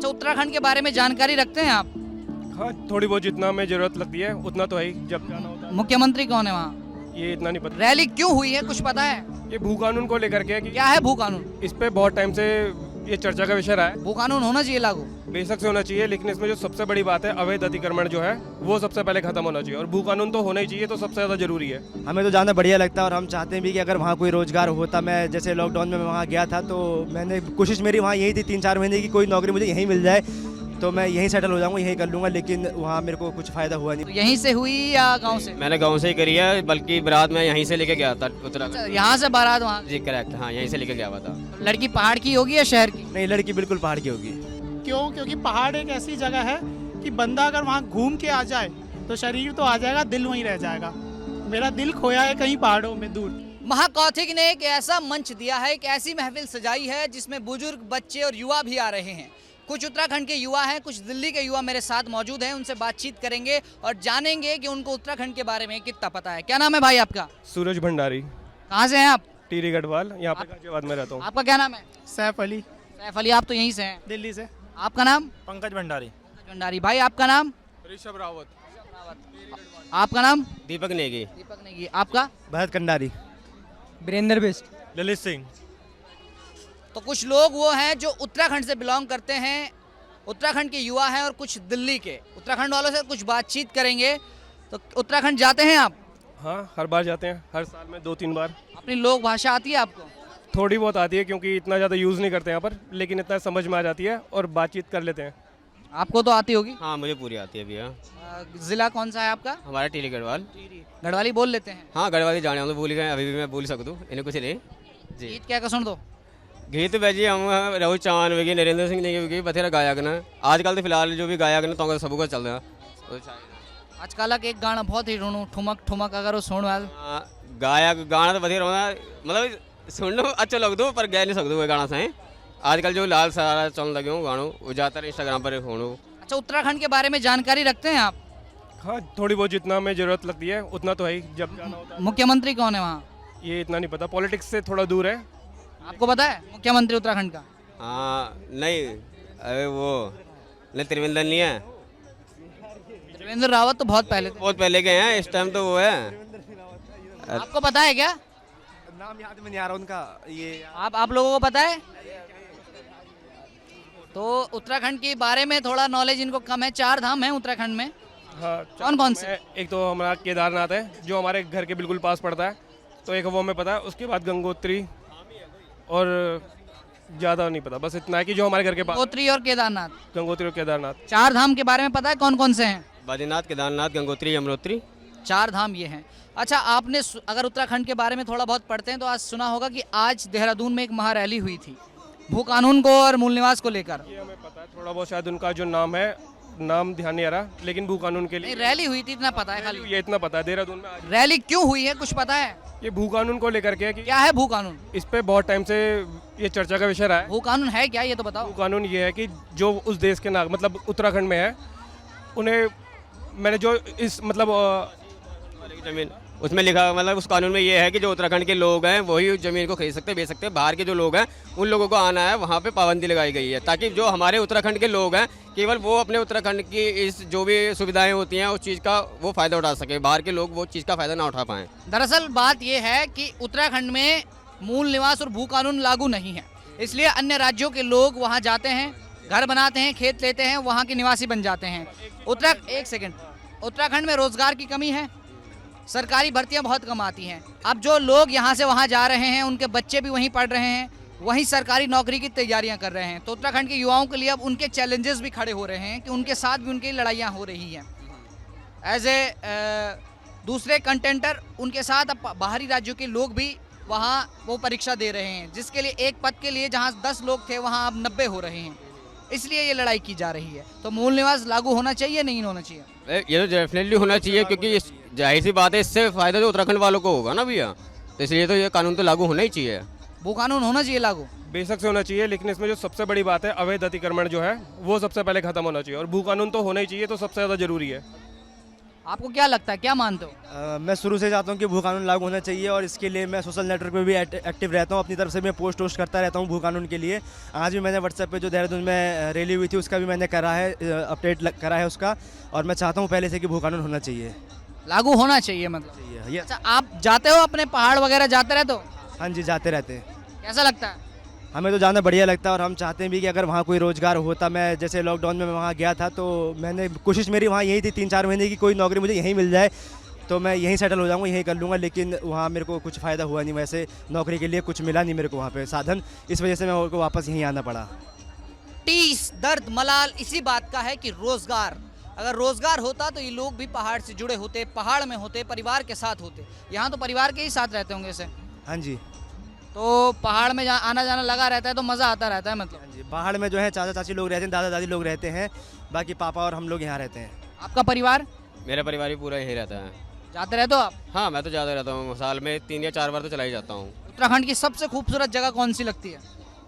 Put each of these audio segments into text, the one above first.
अच्छा, उत्तराखंड के बारे में जानकारी रखते हैं आप? हाँ, थोड़ी बहुत जितना हमें जरूरत लगती है उतना तो है ही, जब जाना होता है। मुख्यमंत्री कौन है वहाँ? ये इतना नहीं पता। रैली क्यों हुई है, कुछ पता है? ये भू कानून को लेकर के है कि क्या है भू कानून? इस पे बहुत टाइम से ये चर्चा का विषय रहा है। भू कानून होना चाहिए लागू। बेशक से होना चाहिए, लेकिन इसमें जो सबसे बड़ी बात है अवैध अतिक्रमण जो है वो सबसे पहले खत्म होना चाहिए, और भू कानून तो होना ही चाहिए, तो सबसे ज्यादा जरूरी है। हमें तो जाना बढ़िया लगता है और हम चाहते हैं भी कि अगर वहाँ कोई रोज़गार होता। मैं जैसे लॉकडाउन में वहाँ गया था तो मैंने कोशिश मेरी वहाँ यही थी 3-4 महीने की कोई नौकरी मुझे यहीं मिल जाए तो मैं यहीं सेटल हो जाऊँगा, यहीं कर लूँगा, लेकिन वहाँ मेरे को कुछ फ़ायदा हुआ तो नहीं। यहीं से हुई या गांव से? मैंने गांव से ही करी है, बल्कि बारात मैं यहीं से लेके गया था अच्छा, उत्तराखंड। यहाँ से बारात वहाँ? जी करेक्ट, हाँ यहीं से लेके गया हुआ था। लड़की पहाड़ की होगी या शहर की? नहीं, लड़की बिल्कुल पहाड़ की होगी। क्यों? क्योंकि पहाड़ एक ऐसी जगह है कि बंदा अगर वहाँ घूम के आ जाए तो शरीर तो आ जाएगा, दिल वहीं रह जाएगा। मेरा दिल खोया है कहीं पहाड़ों में दूर। महाकौथिक ने एक ऐसा मंच दिया है, एक ऐसी महफिल सजाई है जिसमें बुजुर्ग, बच्चे और युवा भी आ रहे हैं। कुछ उत्तराखंड के युवा हैं, कुछ दिल्ली के युवा मेरे साथ मौजूद हैं। उनसे बातचीत करेंगे और जानेंगे कि उनको उत्तराखंड के बारे में कितना पता है। क्या नाम है भाई आपका? सूरज भंडारी, कहाँ से हैं आप? टीरी गढ़वाल, यहाँ पे गाजियाबाद में रहता हूँ। आपका क्या नाम है? सैफ अली, सैफ अली, आप तो यहीं से हैं। दिल्ली से। आपका नाम? पंकज भंडारी। भंडारी। भाई आपका नाम? ऋषभ रावत। आपका नाम? दीपक नेगी। दीपक नेगी। आपका? भरत कंडारी। वीरेंद्र बिस्ट। ललित सिंह। तो कुछ लोग वो हैं जो उत्तराखंड से बिलोंग करते हैं, उत्तराखंड के युवा हैं, और कुछ दिल्ली के। उत्तराखंड वालों से कुछ बातचीत करेंगे। तो उत्तराखंड जाते हैं आप? हाँ, हर बार जाते हैं, हर साल में 2-3 बार। अपनी लोक भाषा आती है आपको? थोड़ी बहुत आती है, क्योंकि इतना ज़्यादा यूज़ नहीं करते यहाँ पर, लेकिन इतना समझ में आ जाती है और बातचीत कर लेते हैं। आपको तो आती होगी। हाँ मुझे पूरी आती है भैया। जिला कौन सा है आपका? हमारा टीली गढ़वाल। गढ़वाली बोल लेते हैं? हाँ गढ़वाली जाने हम तो भूल गए, अभी भी मैं भूल सकूँ इन्हें कुछ नहीं जी। गीत क्या सुन दो? गीत भाजी हम रोहित चौहान होगी, नरेंद्र सिंह ने होगी, बथेरा गायक ना आजकल तो फिलहाल जो भी गायक ना तो सबको चल रहा है। आजकल एक गाना बहुत ही सुनो, ठुमक ठुमक, अगर वो सुन वाल गायक गाना तो बथेरा होना, मतलब सुन लो अच्छा लग दो पर गा नहीं सकते वो गाना से। आजकल जो लाल सारा चलने लगे हो गानों वो ज़्यादातर इंस्टाग्राम पर होनो। अच्छा, उत्तराखंड के बारे में जानकारी रखते हैं आप? हाँ, थोड़ी बहुत जितना हमें जरूरत लगती है उतना तो है ही, जब जाना होता है। मुख्यमंत्री कौन है वहाँ? ये इतना नहीं पता, पॉलिटिक्स से थोड़ा दूर है। आपको पता है मुख्यमंत्री उत्तराखंड का? हाँ नहीं, अरे वो नहीं त्रिवेंद्र नहीं है, त्रिवेंद्र रावत तो बहुत पहले थे। बहुत पहले के हैं, इस टाइम तो वो है। आपको पता है क्या? नाम याद में नहीं आ रहा उनका। ये आप लोगों को पता है? तो उत्तराखंड के बारे में थोड़ा नॉलेज इनको कम है। 4 धाम हैं उत्तराखंड में। हाँ, कौन कौन से? एक तो हमारा केदारनाथ है जो हमारे घर के बिल्कुल पास पड़ता है, तो एक वो हमें पता है। उसके बाद गंगोत्री, और ज़्यादा नहीं पता, बस इतना है कि जो हमारे घर के पास गंगोत्री और केदारनाथ। गंगोत्री और केदारनाथ। 4 धाम के बारे में पता है कौन कौन से हैं? बद्रीनाथ, केदारनाथ, गंगोत्री, यमुनोत्री। 4 धाम ये हैं। अच्छा, आपने अगर उत्तराखंड के बारे में थोड़ा बहुत पढ़ते हैं तो आज सुना होगा कि आज देहरादून में एक महारैली हुई थी भू कानून को और मूल निवास को लेकर। ये हमें पता है थोड़ा बहुत, शायद उनका जो नाम है, नाम ध्यान नहीं आ रहा, लेकिन भू कानून के नहीं, लिए रैली हुई थी, इतना पता है खाली। ये इतना पता है देहरादून में आज। रैली क्यों हुई है, कुछ पता है? ये भू कानून को लेकर के है कि क्या है भू कानून? इस पे बहुत टाइम से ये चर्चा का विषय रहा है। भू कानून है क्या, ये तो बताओ। भू कानून ये है कि जो उस देश के नागरिक, मतलब उत्तराखंड में है, उन्हें मैंने जो इस मतलब जमीन उसमें लिखा, मतलब उस कानून में ये है कि जो उत्तराखंड के लोग हैं वही उस जमीन को खरीद सकते हैं, बेच सकते हैं। बाहर के जो लोग हैं उन लोगों को आना है, वहाँ पे पाबंदी लगाई गई है, ताकि जो हमारे उत्तराखंड के लोग हैं केवल वो अपने उत्तराखंड की इस जो भी सुविधाएं होती हैं उस चीज़ का वो फ़ायदा उठा सके, बाहर के लोग वो चीज़ का फ़ायदा ना उठा पाएँ। दरअसल बात यह है कि उत्तराखंड में मूल निवास और भू कानून लागू नहीं है, इसलिए अन्य राज्यों के लोग वहाँ जाते हैं, घर बनाते हैं, खेत लेते हैं, वहाँ के निवासी बन जाते हैं। एक सेकंड, उत्तराखंड में रोजगार की कमी है, सरकारी भर्तियां बहुत कम आती हैं। अब जो लोग यहाँ से वहाँ जा रहे हैं उनके बच्चे भी वहीं पढ़ रहे हैं, वहीं सरकारी नौकरी की तैयारियां कर रहे हैं। तो उत्तराखंड के युवाओं के लिए अब उनके चैलेंजेस भी खड़े हो रहे हैं कि उनके साथ भी उनकी लड़ाइयाँ हो रही हैं। एज ए दूसरे कंटेंटर उनके साथ अब बाहरी राज्यों के लोग भी वहाँ वो परीक्षा दे रहे हैं, जिसके लिए एक पद के लिए जहाँ 10 लोग थे वहाँ अब 90 हो रहे हैं, इसलिए ये लड़ाई की जा रही है। तो मूल निवास लागू होना चाहिए, नहीं होना चाहिए? ये तो डेफिनेटली होना चाहिए, क्योंकि जाहिर सी बात है इससे फ़ायदा तो उत्तराखंड वालों को होगा ना भैया, तो इसलिए तो ये कानून तो लागू होना ही चाहिए। वो कानून होना चाहिए लागू। बेशक से होना चाहिए, लेकिन इसमें जो सबसे बड़ी बात है अवैध अतिक्रमण जो है वो सबसे पहले खत्म होना चाहिए, और भू कानून तो होना ही चाहिए, तो सबसे ज़्यादा जरूरी है। आपको क्या लगता है, क्या मानते हो? मैं शुरू से चाहता हूँ कि भू कानून लागू होना चाहिए और इसके लिए मैं सोशल नेटवर्क पे भी एक्टिव रहता हूँ। अपनी तरफ से मैं पोस्ट करता रहता हूँ भू कानून के लिए। आज भी मैंने व्हाट्सएप पे जो देहरादून में रैली हुई थी उसका भी मैंने करा है, अपडेट करा है उसका। और मैं चाहता हूँ पहले से कि भू कानून होना चाहिए। लागू होना चाहिए मतलब? चाहिए ये। अच्छा, आप जाते हो अपने पहाड़ वगैरह जाते रहते हो? हाँ जी, जाते रहते हैं। कैसा लगता है? हमें तो जाना बढ़िया लगता है और हम चाहते हैं भी कि अगर वहाँ कोई रोज़गार होता। मैं जैसे लॉकडाउन में मैं वहाँ गया था तो मैंने कोशिश मेरी वहाँ यही थी 3-4 महीने की कोई नौकरी मुझे यहीं मिल जाए तो मैं यहीं सेटल हो जाऊँगा, यहीं कर लूँगा। लेकिन वहाँ मेरे को कुछ फ़ायदा हुआ नहीं, वैसे नौकरी के लिए कुछ मिला नहीं मेरे को वहाँ पे साधन। इस वजह से मैं को वापस यहीं आना पड़ा। टीस दर्द मलाल इसी बात का है कि रोजगार, अगर रोजगार होता तो ये लोग भी पहाड़ से जुड़े होते, पहाड़ में होते, परिवार के साथ होते। यहाँ तो परिवार के ही साथ रहते होंगे इसे, हाँ जी, तो पहाड़ में आना जाना लगा रहता है तो मज़ा आता रहता है मतलब। हाँ जी। पहाड़ में जो है चाचा चाची लोग रहते हैं, दादा दादी लोग रहते हैं, बाकी पापा और हम लोग यहाँ रहते हैं। आपका परिवार? मेरा परिवार भी पूरा यही रहता है। जाते रहते हो आप? हाँ, मैं तो ज़्यादा रहता हूँ, साल में 3 या 4 बार तो चला ही जाता हूँ। उत्तराखंड की सबसे खूबसूरत जगह कौन सी लगती है?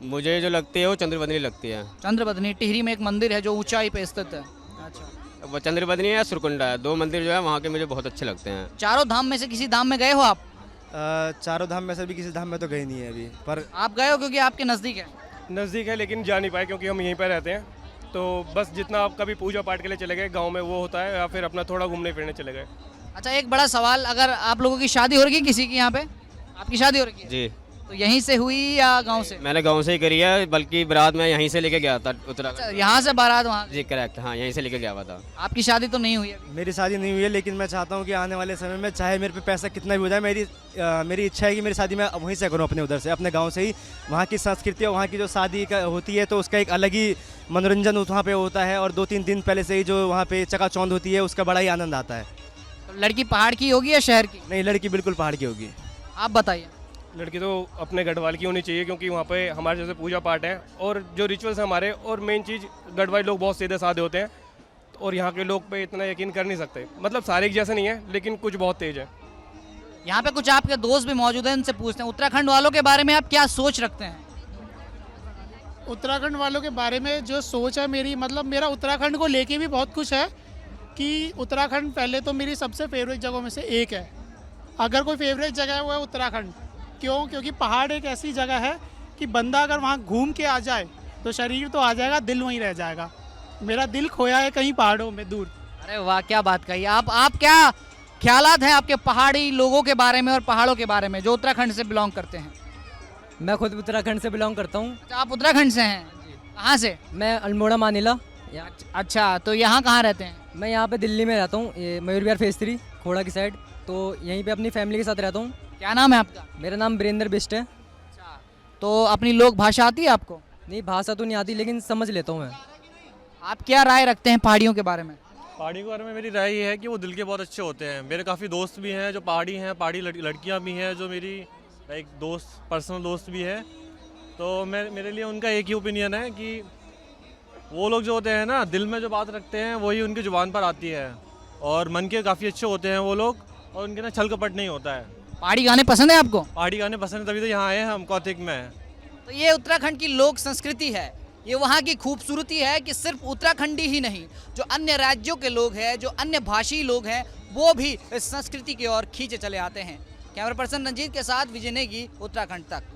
मुझे जो लगती है वो चंद्रबदनी लगती है। चंद्रबदनी, टिहरी में एक मंदिर है जो ऊंचाई पे स्थित है। अच्छा, वो चंद्रबदनी है या सुरकुंडा है, 2 मंदिर जो है वहाँ के मुझे बहुत अच्छे लगते हैं। चारों धाम में से किसी धाम में गए हो आप? चारों धाम में से भी किसी धाम में तो गए नहीं है अभी, पर आप गए हो क्योंकि आपके नज़दीक है? नज़दीक है लेकिन जा नहीं पाए क्योंकि हम यहीं पर रहते हैं। तो बस जितना आप कभी पूजा पाठ के लिए चले गए गांव में वो होता है, या फिर अपना थोड़ा घूमने फिरने चले गए। अच्छा, एक बड़ा सवाल, अगर आप लोगों की शादी हो रही है किसी की यहाँ पे? आपकी शादी हो रही है जी, तो यहीं से हुई या गांव से? मैंने गांव से ही करी है, बल्कि बारात में यहीं से लेके गया था अच्छा, उत्तराखंड। यहाँ से बारात वहाँ? जी करेक्ट, हाँ यहीं से लेके गया हुआ था। आपकी शादी तो नहीं हुई अभी? मेरी शादी नहीं हुई है, लेकिन मैं चाहता हूँ कि आने वाले समय में चाहे मेरे पे पैसा कितना भी हो जाए, मेरी इच्छा है कि मेरी शादी मैं वहीं से करूँ, अपने उधर से, अपने गांव से ही। वहाँ की संस्कृति और वहाँ की जो शादी का होती है तो उसका एक अलग ही मनोरंजन वहाँ पे होता है। और 2-3 दिन पहले से ही जो वहाँ पे चकाचौंध होती है उसका बड़ा ही आनंद आता है। तो लड़की पहाड़ की होगी या शहर की? नहीं, लड़की बिल्कुल पहाड़ की होगी। आप बताइए। लड़की तो अपने गढ़वाल की होनी चाहिए क्योंकि वहाँ पे हमारे जैसे पूजा पाठ है और जो रिचुअल्स हैं हमारे, और मेन चीज़ गढ़वाली लोग बहुत सीधे साधे होते हैं और यहाँ के लोग पे इतना यकीन कर नहीं सकते। मतलब सारे एक जैसे नहीं है लेकिन कुछ बहुत तेज है। यहाँ पे कुछ आपके दोस्त भी मौजूद हैं, उनसे पूछते हैं उत्तराखंड वालों के बारे में आप क्या सोच रखते हैं? उत्तराखंड वालों के बारे में जो सोच है मेरी, मतलब मेरा उत्तराखंड को लेके भी बहुत कुछ है कि उत्तराखंड पहले तो मेरी सबसे फेवरेट जगहों में से एक है। अगर कोई फेवरेट जगह है वो है उत्तराखंड। क्यों? क्योंकि पहाड़ एक ऐसी जगह है कि बंदा अगर वहाँ घूम के आ जाए तो शरीर तो आ जाएगा, दिल वहीं रह जाएगा। मेरा दिल खोया है कहीं पहाड़ों में दूर। अरे वाह, क्या बात कही आप क्या ख्यालात हैं आपके पहाड़ी लोगों के बारे में और पहाड़ों के बारे में जो उत्तराखंड से बिलोंग करते हैं? मैं खुद उत्तराखंड से बिलोंग करता हूँ। अच्छा, आप उत्तराखंड से हैं? कहाँ से? मैं अल्मोड़ा मानिला। अच्छा, तो यहाँ कहाँ रहते हैं? मैं यहाँ पे दिल्ली में रहता हूँ, ये मयूर विहार फेज 3 खोड़ा की साइड। तो यहीं पे अपनी फैमिली के साथ रहता हूँ। क्या नाम है आपका? मेरा नाम वीरेंद्र बिष्ट है। अच्छा, तो अपनी लोक भाषा आती है आपको? नहीं, भाषा तो नहीं आती लेकिन समझ लेता हूँ मैं। आप क्या राय रखते हैं पहाड़ियों के बारे में? पहाड़ी के बारे में मेरी राय ये है कि वो दिल के बहुत अच्छे होते हैं। मेरे काफ़ी दोस्त भी हैं जो पहाड़ी हैं, पहाड़ी लड़कियां भी हैं जो मेरी एक दोस्त, पर्सनल दोस्त भी है। तो मेरे लिए उनका एक ही ओपिनियन है कि वो लोग जो होते हैं ना, दिल में जो बात रखते हैं वही उनकी ज़ुबान पर आती है, और मन के काफ़ी अच्छे होते हैं वो लोग, और उनके ना छल कपट नहीं होता है। पहाड़ी गाने पसंद है आपको? पहाड़ी गाने पसंद है, तभी तो यहाँ आए हैं हम कौतिक में। तो ये उत्तराखंड की लोक संस्कृति है, ये वहाँ की खूबसूरती है कि सिर्फ उत्तराखंडी ही नहीं, जो अन्य राज्यों के लोग हैं, जो अन्य भाषी लोग हैं, वो भी इस संस्कृति की ओर खींचे चले आते हैं। कैमरा पर्सन रंजीत के साथ विजय नेगी, उत्तराखंड तक।